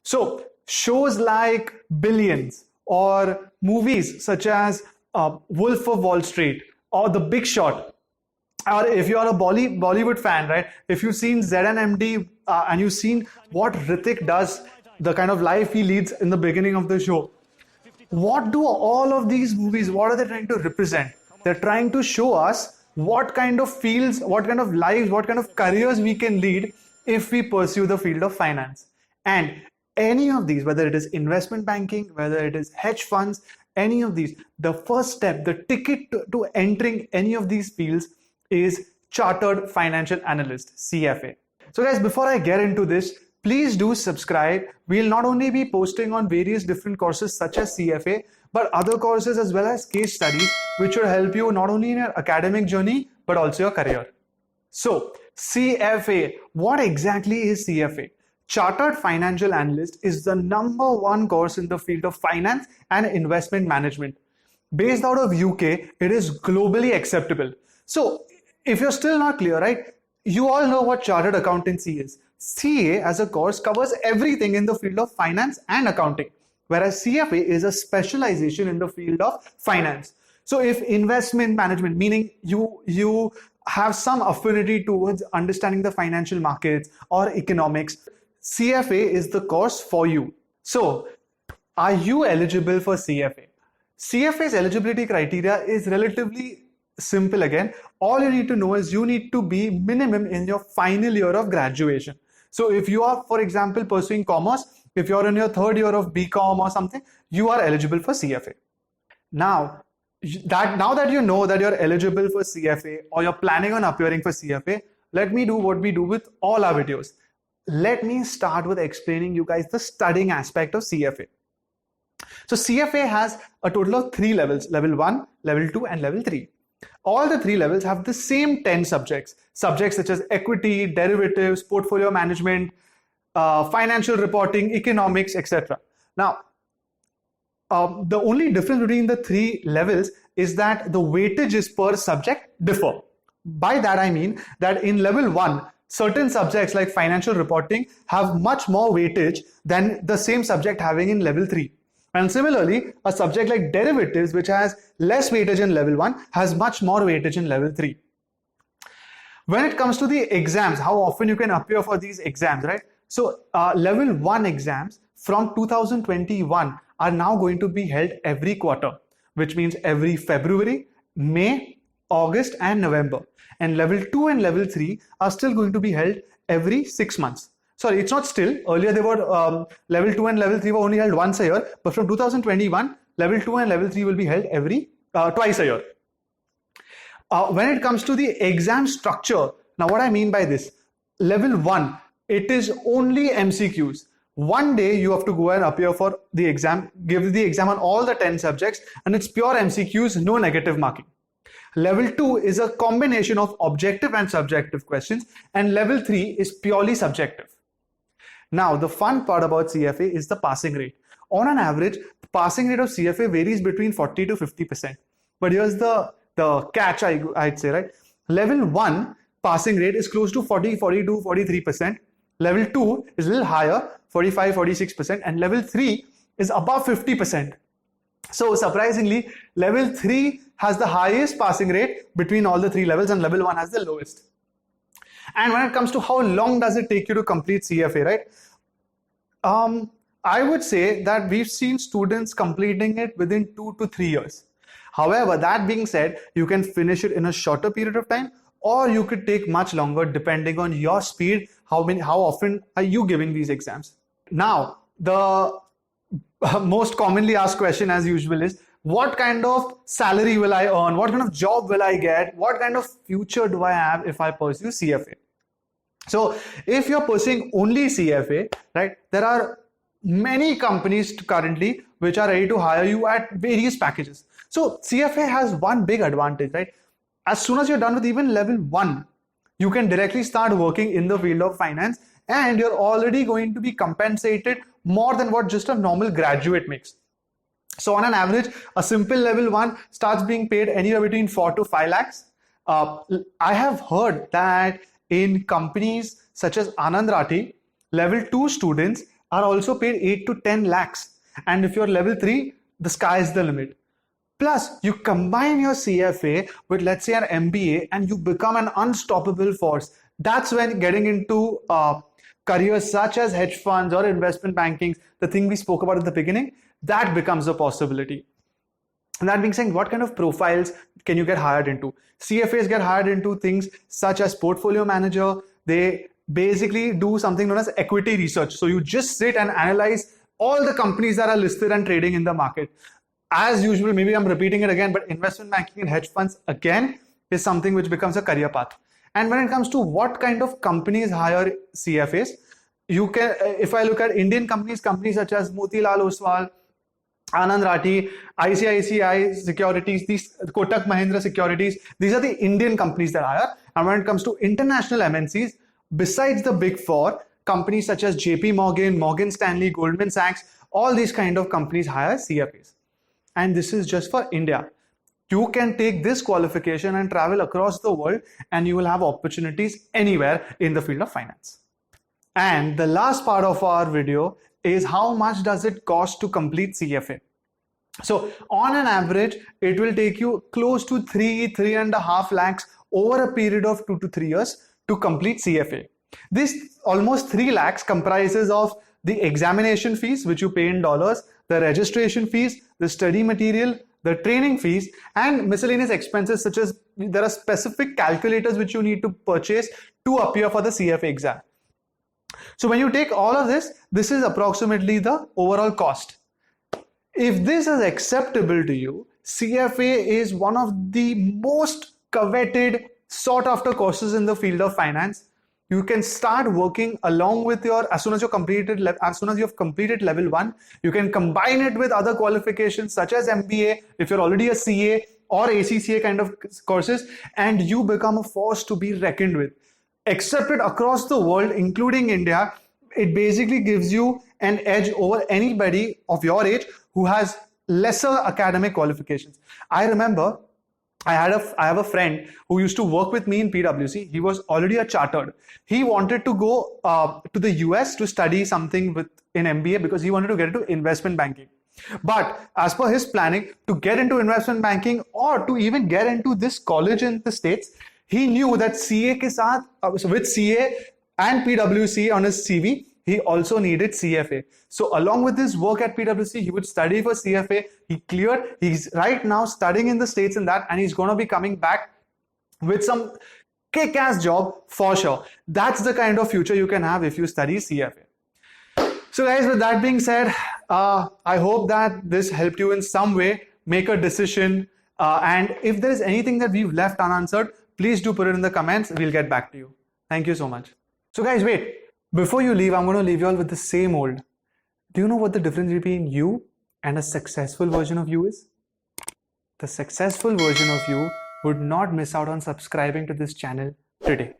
So shows like Billions or movies such as Wolf of Wall Street or The Big Shot, or if you are a Bollywood fan, right? If you've seen ZNMD and you've seen what Hrithik does, the kind of life he leads in the beginning of the show, what do all of these movies, what are they trying to represent? They're trying to show us what kind of fields, what kind of lives, what kind of careers we can lead if we pursue the field of finance. And any of these, whether it is investment banking, whether it is hedge funds, any of these, the first step, the ticket to entering any of these fields is Chartered Financial Analyst, CFA. So guys, before I get into this, please do subscribe. We'll not only be posting on various different courses such as CFA, but other courses as well as case studies, which will help you not only in your academic journey, but also your career. So CFA, what exactly is CFA? Chartered Financial Analyst is the #1 course in the field of finance and investment management. Based out of UK, it is globally acceptable. So if you're still not clear, right, you all know what chartered accountancy is. CA as a course covers everything in the field of finance and accounting, whereas CFA is a specialization in the field of finance. So if investment management, meaning you have some affinity towards understanding the financial markets or economics, CFA is the course for you. So are you eligible for CFA? CFA's eligibility criteria is relatively simple again. All you need to know is you need to be minimum in your final year of graduation. So if you are, for example, pursuing commerce, if you're in your 3rd year of BCom or something, you are eligible for CFA. Now that you know that you're eligible for CFA or you're planning on appearing for CFA, let me do what we do with all our videos. Let me start with explaining you guys the studying aspect of CFA. So CFA has a total of 3 levels, level 1, level 2 and level 3. All the 3 levels have the same 10 subjects such as equity, derivatives, portfolio management, financial reporting, economics, etc. Now, the only difference between the 3 levels is that the weightages per subject differ. By that I mean that in level 1, certain subjects like financial reporting have much more weightage than the same subject having in level 3. And similarly, a subject like derivatives, which has less weightage in level 1, has much more weightage in level 3. When it comes to the exams, how often you can appear for these exams, right? So level 1 exams from 2021 are now going to be held every quarter, which means every February, May, August and November. And level 2 and level 3 are still going to be held every 6 months. Sorry, it's not still. Earlier they were level 2 and level 3 were only held once a year, but from 2021, level 2 and level 3 will be held every twice a year. When it comes to the exam structure, now what I mean by this, level 1, it is only MCQs. One day you have to go and appear for the exam, give the exam on all the 10 subjects, and it's pure MCQs, no negative marking. Level 2 is a combination of objective and subjective questions, and level 3 is purely subjective. Now, the fun part about CFA is the passing rate. On an average, the passing rate of CFA varies between 40 to 50%. But here's the catch, I'd say, right? Level 1 passing rate is close to 40, 42, 43%. Level 2 is a little higher, 45, 46%. And level 3 is above 50%. So surprisingly, level 3 has the highest passing rate between all the 3 levels and level 1 has the lowest. And when it comes to how long does it take you to complete CFA, right? I would say that we've seen students completing it within 2 to 3 years. However, that being said, you can finish it in a shorter period of time, or you could take much longer depending on your speed, how often are you giving these exams. Now, the most commonly asked question as usual is, what kind of salary will I earn? What kind of job will I get? What kind of future do I have if I pursue CFA? So if you're pursuing only CFA, right, there are many companies currently which are ready to hire you at various packages. So CFA has one big advantage, right? As soon as you're done with even level 1, you can directly start working in the field of finance, and you're already going to be compensated more than what just a normal graduate makes. So on an average, a simple level 1 starts being paid anywhere between 4 to 5 lakhs. I have heard that in companies such as Anand Rathi, level 2 students are also paid 8 to 10 lakhs. And if you're level 3, the sky is the limit. Plus, you combine your CFA with, let's say, an MBA, and you become an unstoppable force. That's when getting into careers such as hedge funds or investment banking, the thing we spoke about at the beginning, that becomes a possibility. And that being said, what kind of profiles can you get hired into? CFAs get hired into things such as portfolio manager. They basically do something known as equity research. So you just sit and analyze all the companies that are listed and trading in the market. As usual, maybe I'm repeating it again, but investment banking and hedge funds again is something which becomes a career path. And when it comes to what kind of companies hire CFAs, you can, if I look at Indian companies such as Motilal Oswal, Anand Rathi, ICICI Securities, these Kotak Mahindra Securities, these are the Indian companies that hire. And when it comes to international MNCs, besides the big four, companies such as JP Morgan, Morgan Stanley, Goldman Sachs, all these kind of companies hire CFAs. And this is just for India. You can take this qualification and travel across the world, and you will have opportunities anywhere in the field of finance. And the last part of our video is how much does it cost to complete CFA. So on an average, it will take you close to 3.5 lakhs over a period of 2 to 3 years to complete CFA. This almost 3 lakhs comprises of the examination fees, which you pay in dollars, the registration fees, the study material, the training fees, and miscellaneous expenses such as there are specific calculators which you need to purchase to appear for the CFA exam. So when you take all of this, this is approximately the overall cost. If this is acceptable to you, CFA is one of the most coveted, sought after courses in the field of finance. You can start working along with your, as soon as you've completed level 1, you can combine it with other qualifications such as MBA, if you're already a CA or ACCA kind of courses, and you become a force to be reckoned with. Accepted across the world, including India, it basically gives you an edge over anybody of your age who has lesser academic qualifications. I remember I have a friend who used to work with me in PwC. He was already a chartered. He wanted to go to the US to study something in MBA because he wanted to get into investment banking. But as per his planning, to get into investment banking or to even get into this college in the States, he knew that CA ke saath, with CA and PwC on his CV, he also needed CFA. So along with his work at PwC, he would study for CFA. He cleared. He's right now studying in the States in that, and he's going to be coming back with some kick-ass job for sure. That's the kind of future you can have if you study CFA. So guys, with that being said, I hope that this helped you in some way make a decision. And if there is anything that we've left unanswered, please do put it in the comments. We'll get back to you. Thank you so much. So guys, wait. Before you leave, I'm going to leave you all with the same old. Do you know what the difference between you and a successful version of you is? The successful version of you would not miss out on subscribing to this channel today.